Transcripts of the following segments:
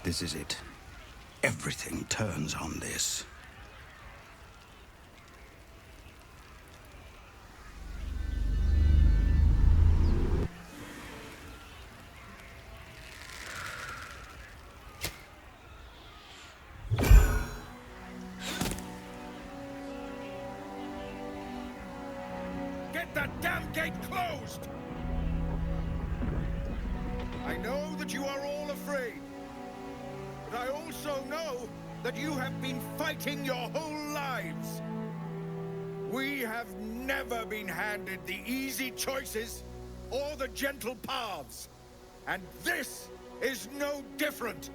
This is it. Everything turns on this. Get that damn gate closed! I know that you are all afraid, but I also know that you have been fighting your whole lives. We have never been handed the easy choices or the gentle paths, and this is no different.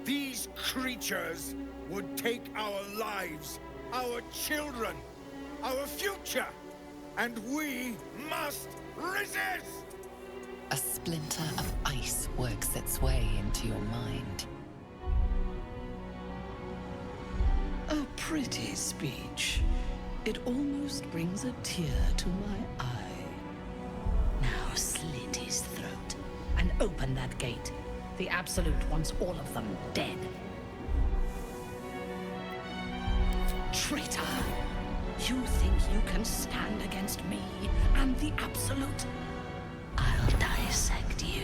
These creatures would take our lives, our children, our future, and we must resist! A splinter of ice works its way into your mind. A pretty speech. It almost brings a tear to my eye. Now slit his throat and open that gate. The Absolute wants all of them dead. Traitor! You think you can stand against me and the Absolute? I'll dissect you.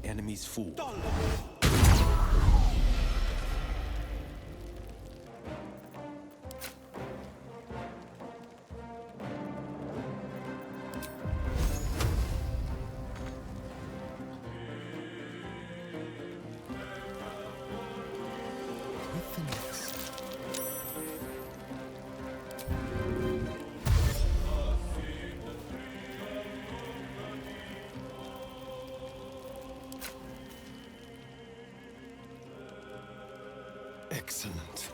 Enemies fall. Excellent.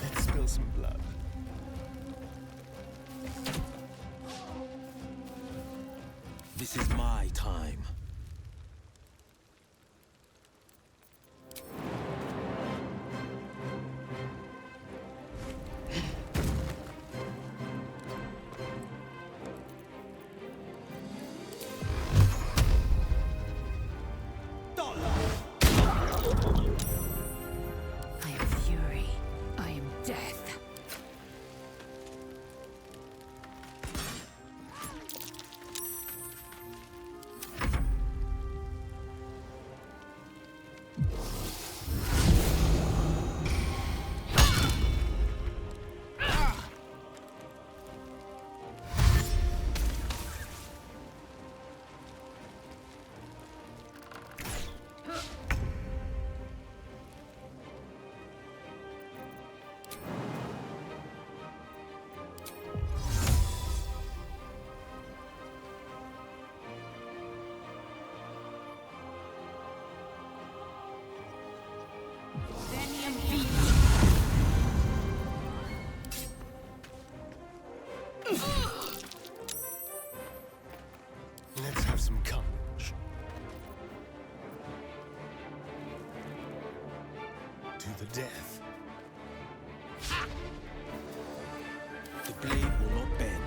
Let's spill some blood. This is my time. Let's have some courage. To the death. The blade will not bend.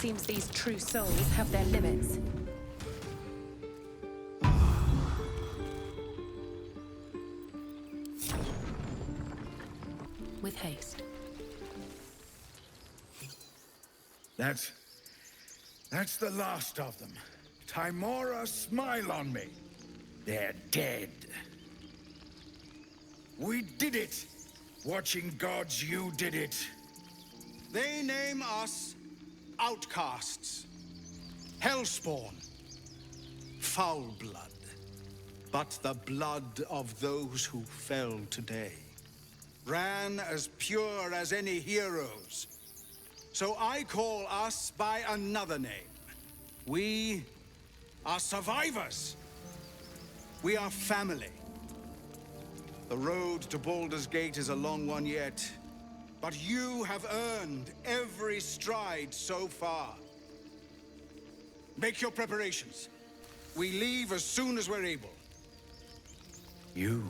Seems these true souls have their limits. With haste. That's the last of them. Timora, smile on me. They're dead. We did it! Watching gods, you did it. They name us outcasts, hellspawn, foul blood. But the blood of those who fell today ran as pure as any heroes. So I call us by another name. We are survivors. We are family. The road to Baldur's Gate is a long one yet, but you have earned every stride so far. Make your preparations. We leave as soon as we're able. You.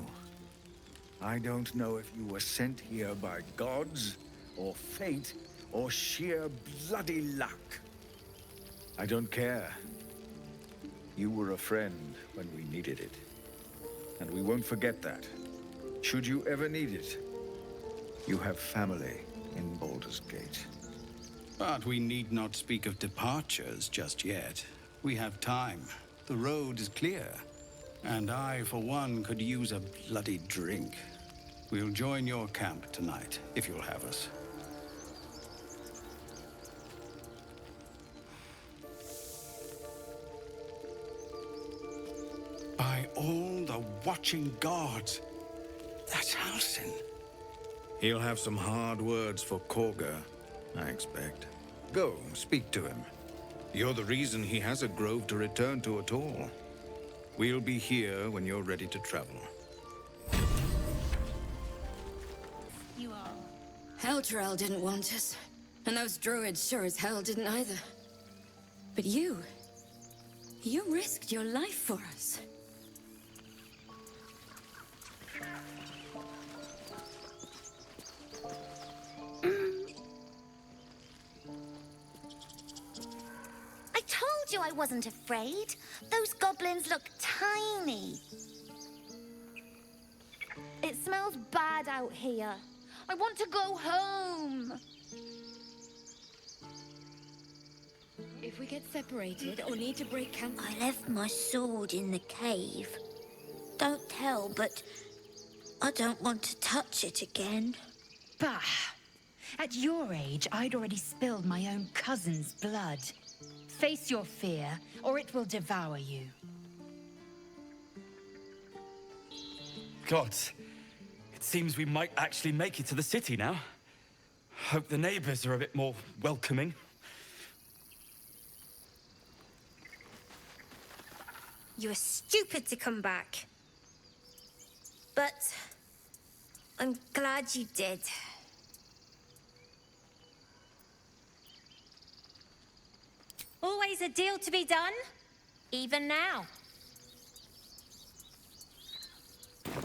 I don't know if you were sent here by gods, or fate, or sheer bloody luck. I don't care. You were a friend when we needed it. And we won't forget that. Should you ever need it, you have family in Baldur's Gate. But we need not speak of departures just yet. We have time. The road is clear. And I, for one, could use a bloody drink. We'll join your camp tonight, if you'll have us. By all the watching gods, that's Halsin. He'll have some hard words for Korga, I expect. Go, speak to him. You're the reason he has a grove to return to at all. We'll be here when you're ready to travel. Elturel didn't want us, and those druids sure as hell didn't either. But you risked your life for us. I told you I wasn't afraid. Those goblins look tiny. It smells bad out here. I want to go home. If we get separated or need to break camp... I left my sword in the cave. Don't tell, but I don't want to touch it again. Bah! At your age, I'd already spilled my own cousin's blood. Face your fear, or it will devour you. Gods, it seems we might actually make it to the city now. Hope the neighbors are a bit more welcoming. You were stupid to come back. But I'm glad you did. Always a deal to be done, even now.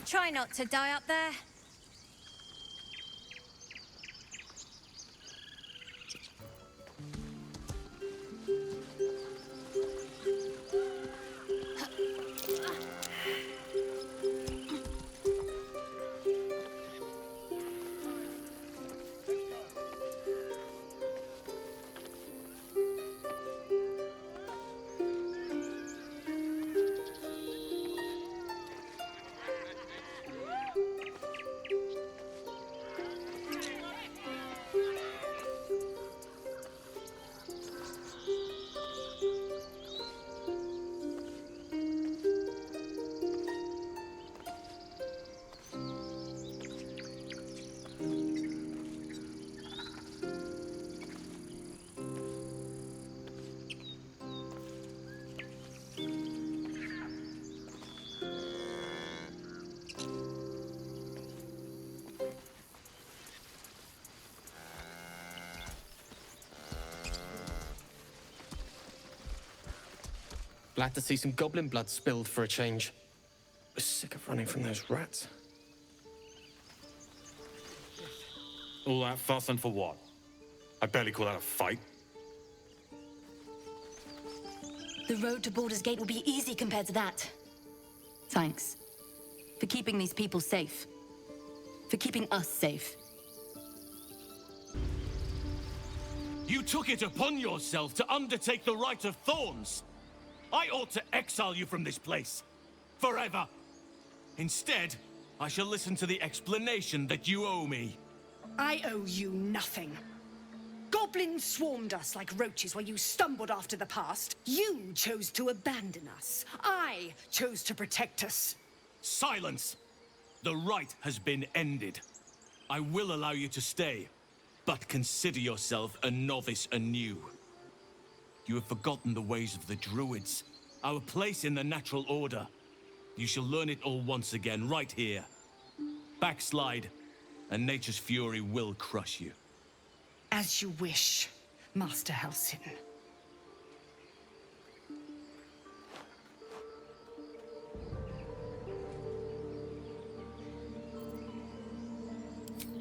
Try not to die up there. Glad to see some goblin blood spilled for a change. Was sick of running from those rats. All that fuss and for what? I barely call that a fight. The road to Baldur's Gate will be easy compared to that. Thanks. For keeping these people safe. For keeping us safe. You took it upon yourself to undertake the Rite of Thorns. I ought to exile you from this place. Forever. Instead, I shall listen to the explanation that you owe me. I owe you nothing. Goblins swarmed us like roaches while you stumbled after the past. You chose to abandon us. I chose to protect us. Silence! The rite has been ended. I will allow you to stay, but consider yourself a novice anew. You have forgotten the ways of the druids, our place in the natural order. You shall learn it all once again, right here. Backslide, and nature's fury will crush you. As you wish, Master Halsin.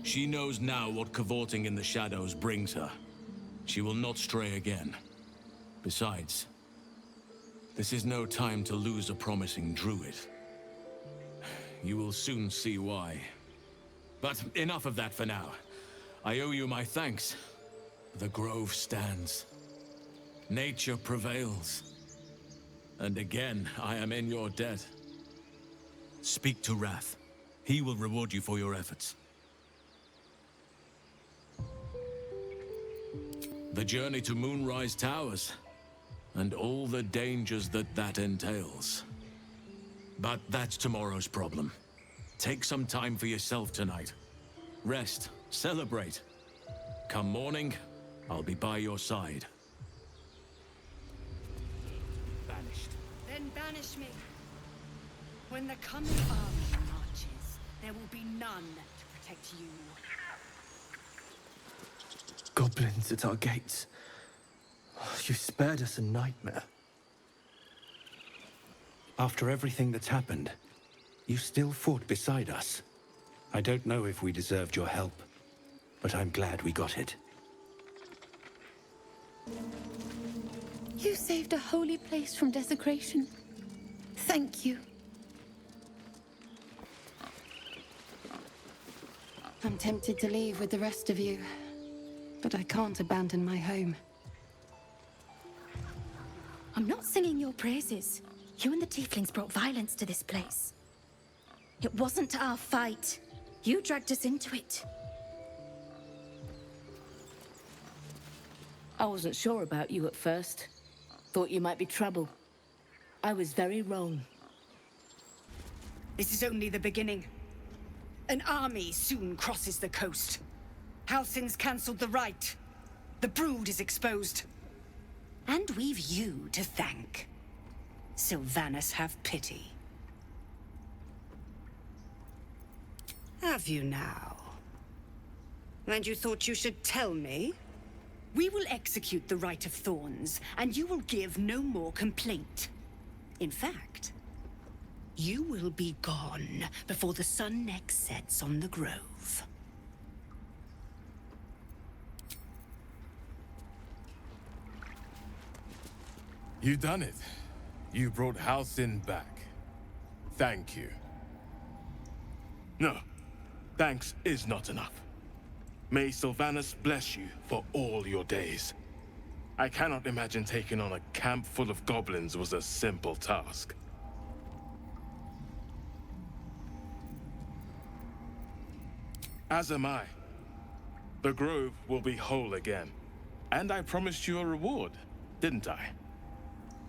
She knows now what cavorting in the shadows brings her. She will not stray again. Besides, this is no time to lose a promising druid. You will soon see why. But enough of that for now. I owe you my thanks. The grove stands. Nature prevails. And again, I am in your debt. Speak to Wrath. He will reward you for your efforts. The journey to Moonrise Towers, and all the dangers that entails. But that's tomorrow's problem. Take some time for yourself tonight. Rest, celebrate. Come morning, I'll be by your side. Banished. Then banish me. When the coming army marches, there will be none to protect you. Goblins at our gates. You spared us a nightmare. After everything that's happened, you still fought beside us. I don't know if we deserved your help, but I'm glad we got it. You saved a holy place from desecration. Thank you. I'm tempted to leave with the rest of you, but I can't abandon my home. I'm not singing your praises. You and the tieflings brought violence to this place. It wasn't our fight. You dragged us into it. I wasn't sure about you at first. Thought you might be trouble. I was very wrong. This is only the beginning. An army soon crosses the coast. Halsin's cancelled the rite. The brood is exposed. And we've you to thank. Sylvanas, have pity. Have you now? And you thought you should tell me? We will execute the Rite of Thorns, and you will give no more complaint. In fact, you will be gone before the sun next sets on the grove. You done it. You brought Halsin back. Thank you. No, thanks is not enough. May Sylvanas bless you for all your days. I cannot imagine taking on a camp full of goblins was a simple task. As am I. The grove will be whole again. And I promised you a reward, didn't I?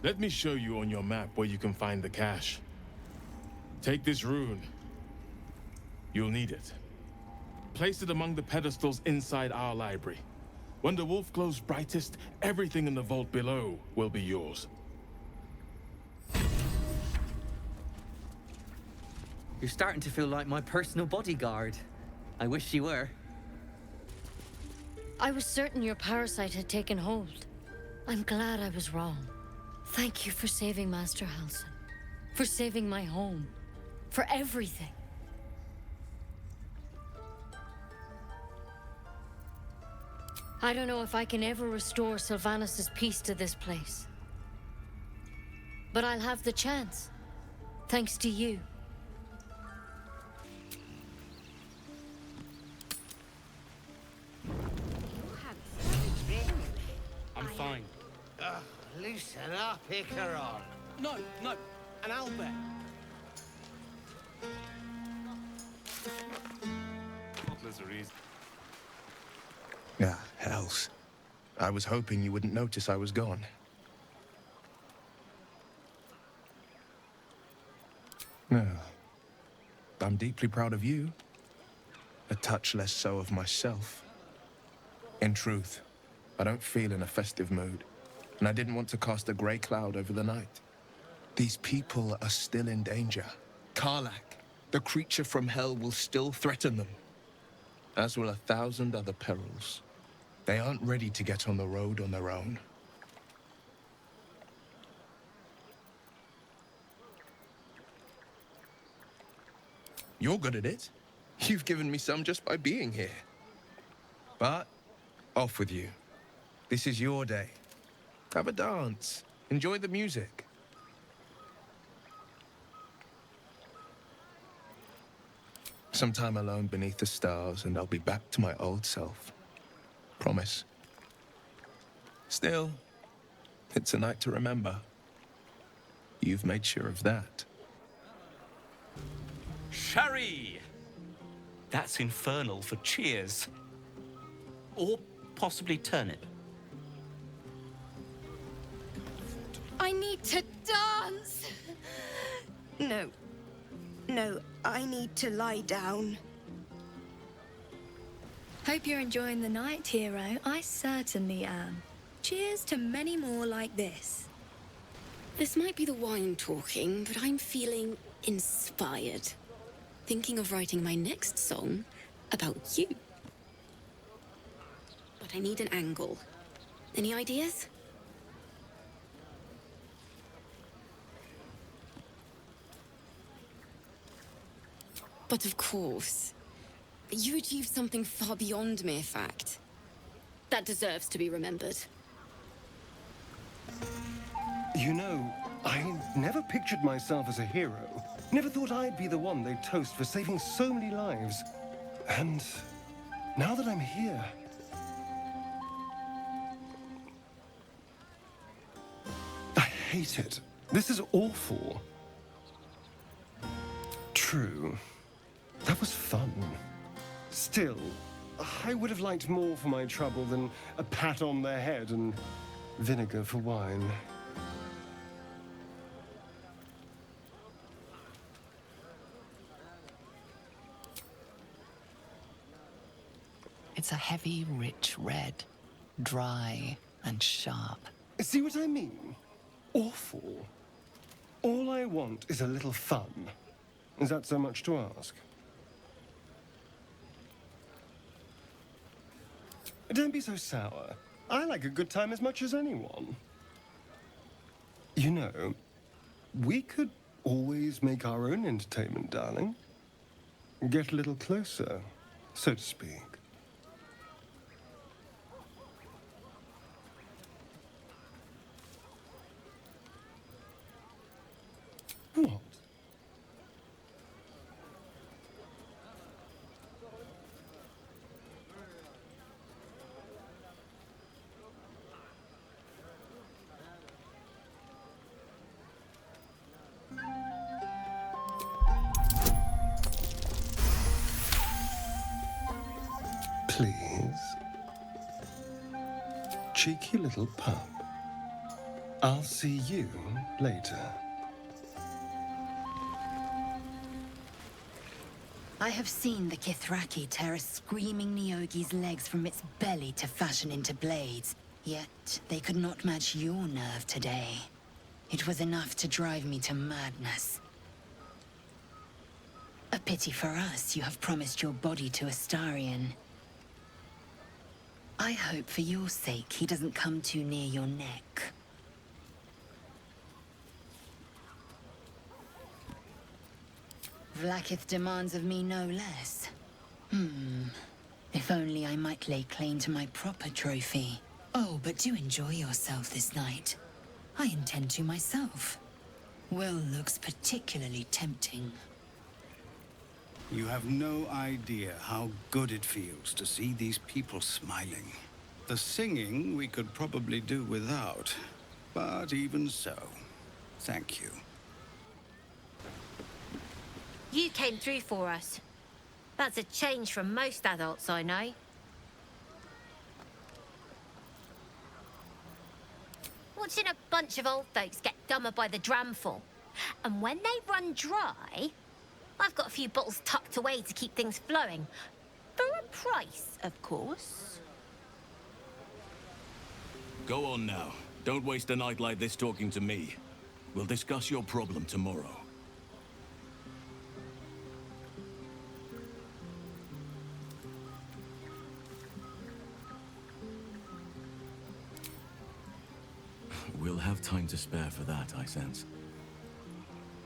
Let me show you on your map where you can find the cache. Take this rune. You'll need it. Place it among the pedestals inside our library. When the wolf glows brightest, everything in the vault below will be yours. You're starting to feel like my personal bodyguard. I wish you were. I was certain your parasite had taken hold. I'm glad I was wrong. Thank you for saving Master Halsin. For saving my home. For everything. I don't know if I can ever restore Sylvanas' peace to this place. But I'll have the chance. Thanks to you. I'm fine. Loosen up, Icaron. No, an Albert. Ah, hells. I was hoping you wouldn't notice I was gone. No. I'm deeply proud of you. A touch less so of myself. In truth, I don't feel in a festive mood, and I didn't want to cast a grey cloud over the night. These people are still in danger. Karlach, the creature from hell, will still threaten them, as will 1,000 other perils. They aren't ready to get on the road on their own. You're good at it. You've given me some just by being here. But, off with you. This is your day. Have a dance. Enjoy the music. Some time alone beneath the stars, and I'll be back to my old self. Promise. Still, it's a night to remember. You've made sure of that. Sherry! That's infernal for cheers. Or possibly turnip. I need to dance! No. No, I need to lie down. Hope you're enjoying the night, hero. I certainly am. Cheers to many more like this. This might be the wine talking, but I'm feeling inspired. Thinking of writing my next song about you. But I need an angle. Any ideas? But of course, you achieved something far beyond mere fact. That deserves to be remembered. You know, I never pictured myself as a hero. Never thought I'd be the one they'd toast for saving so many lives. And now that I'm here... I hate it. This is awful. True. That was fun. Still, I would have liked more for my trouble than a pat on the head and vinegar for wine. It's a heavy, rich red. Dry and sharp. See what I mean? Awful. All I want is a little fun. Is that so much to ask? Don't be so sour. I like a good time as much as anyone. You know, we could always make our own entertainment, darling. Get a little closer, so to speak. What? Please. Cheeky little pup. I'll see you later. I have seen the Kithraki tear a screaming Neogi's legs from its belly to fashion into blades. Yet they could not match your nerve today. It was enough to drive me to madness. A pity for us you have promised your body to Astarion. I hope for your sake he doesn't come too near your neck. Vlaakith demands of me no less. If only I might lay claim to my proper trophy. Oh, but do enjoy yourself this night. I intend to myself. Well, looks particularly tempting. You have no idea how good it feels to see these people smiling. The singing we could probably do without, but even so, thank you. You came through for us. That's a change from most adults I know. Watching a bunch of old folks get dumber by the dramful. And when they run dry, I've got a few bottles tucked away to keep things flowing. For a price, of course. Go on now. Don't waste a night like this talking to me. We'll discuss your problem tomorrow. We'll have time to spare for that, I sense.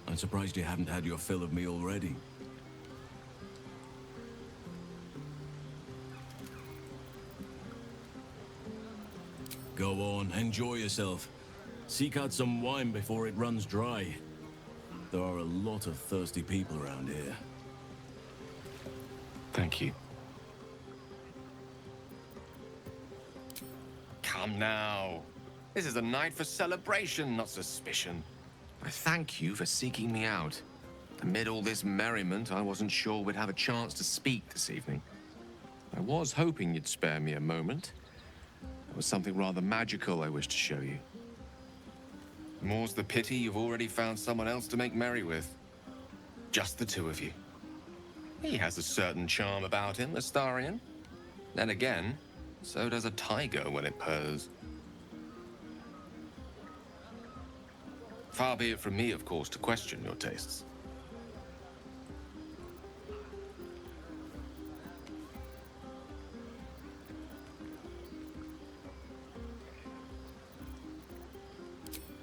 I'm surprised you haven't had your fill of me already. Go on, enjoy yourself. Seek out some wine before it runs dry. There are a lot of thirsty people around here. Thank you. Come now. This is a night for celebration, not suspicion. I thank you for seeking me out. Amid all this merriment, I wasn't sure we'd have a chance to speak this evening. I was hoping you'd spare me a moment. There was something rather magical I wished to show you. More's the pity you've already found someone else to make merry with. Just the two of you. He has a certain charm about him, Astarion. Then again, so does a tiger when it purrs. Far be it from me, of course, to question your tastes.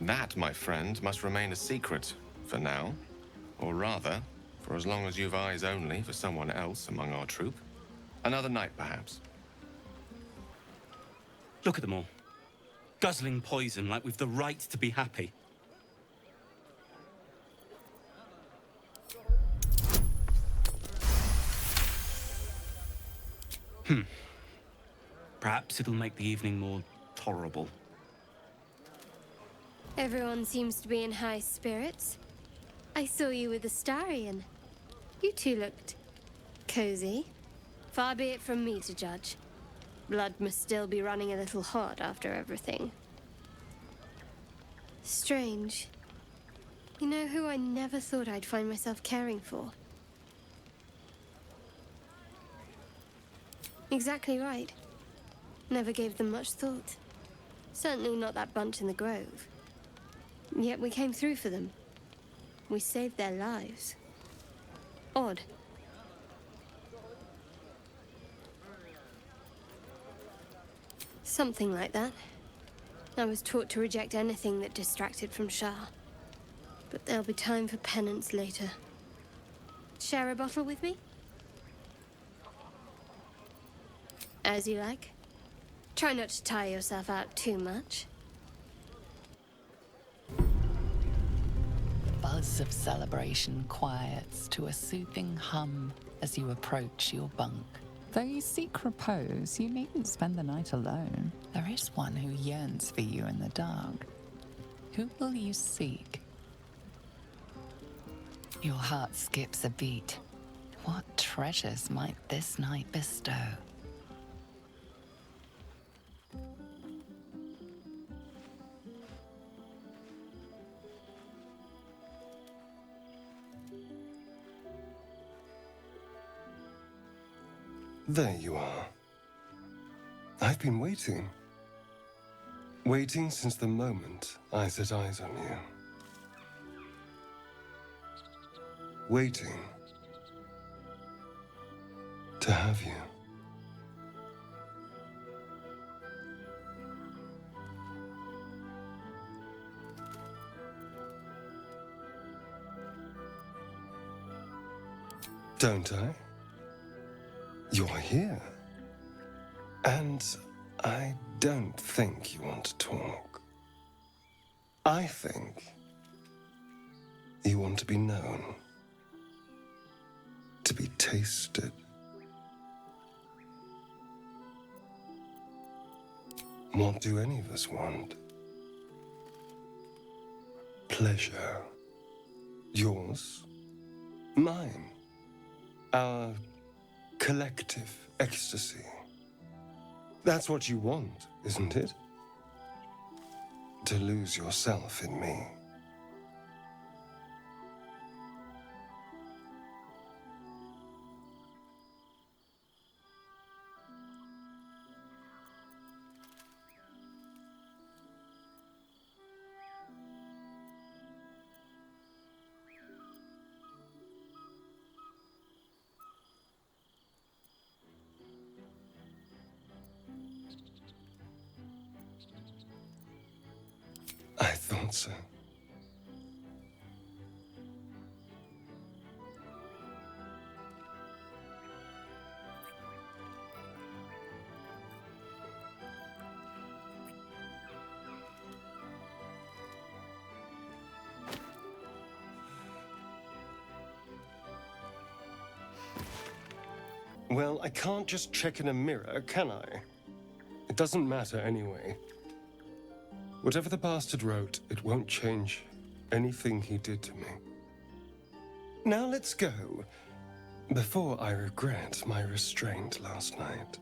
That, my friend, must remain a secret for now. Or rather, for as long as you've eyes only for someone else among our troop. Another night, perhaps. Look at them all. Guzzling poison like we've the right to be happy. Perhaps it'll make the evening more tolerable. Everyone seems to be in high spirits. I saw you with Astarion. You two looked cozy. Far be it from me to judge. Blood must still be running a little hot after everything. Strange. You know who I never thought I'd find myself caring for? Exactly right. Never gave them much thought. Certainly not that bunch in the grove. Yet we came through for them. We saved their lives. Odd. Something like that. I was taught to reject anything that distracted from Shah. But there'll be time for penance later. Share a bottle with me? As you like. Try not to tire yourself out too much. The buzz of celebration quiets to a soothing hum as you approach your bunk. Though you seek repose, you needn't spend the night alone. There is one who yearns for you in the dark. Who will you seek? Your heart skips a beat. What treasures might this night bestow? There you are. I've been waiting. Waiting since the moment I set eyes on you. Waiting to have you. Don't I? You're here. And I don't think you want to talk. I think You want to be known. To be tasted. What do any of us want? Pleasure. Yours. Mine. Our collective ecstasy. That's what you want, isn't it? To lose yourself in me. I thought so. Well, I can't just check in a mirror, can I? It doesn't matter anyway. Whatever the bastard wrote, it won't change anything he did to me. Now let's go, before I regret my restraint last night.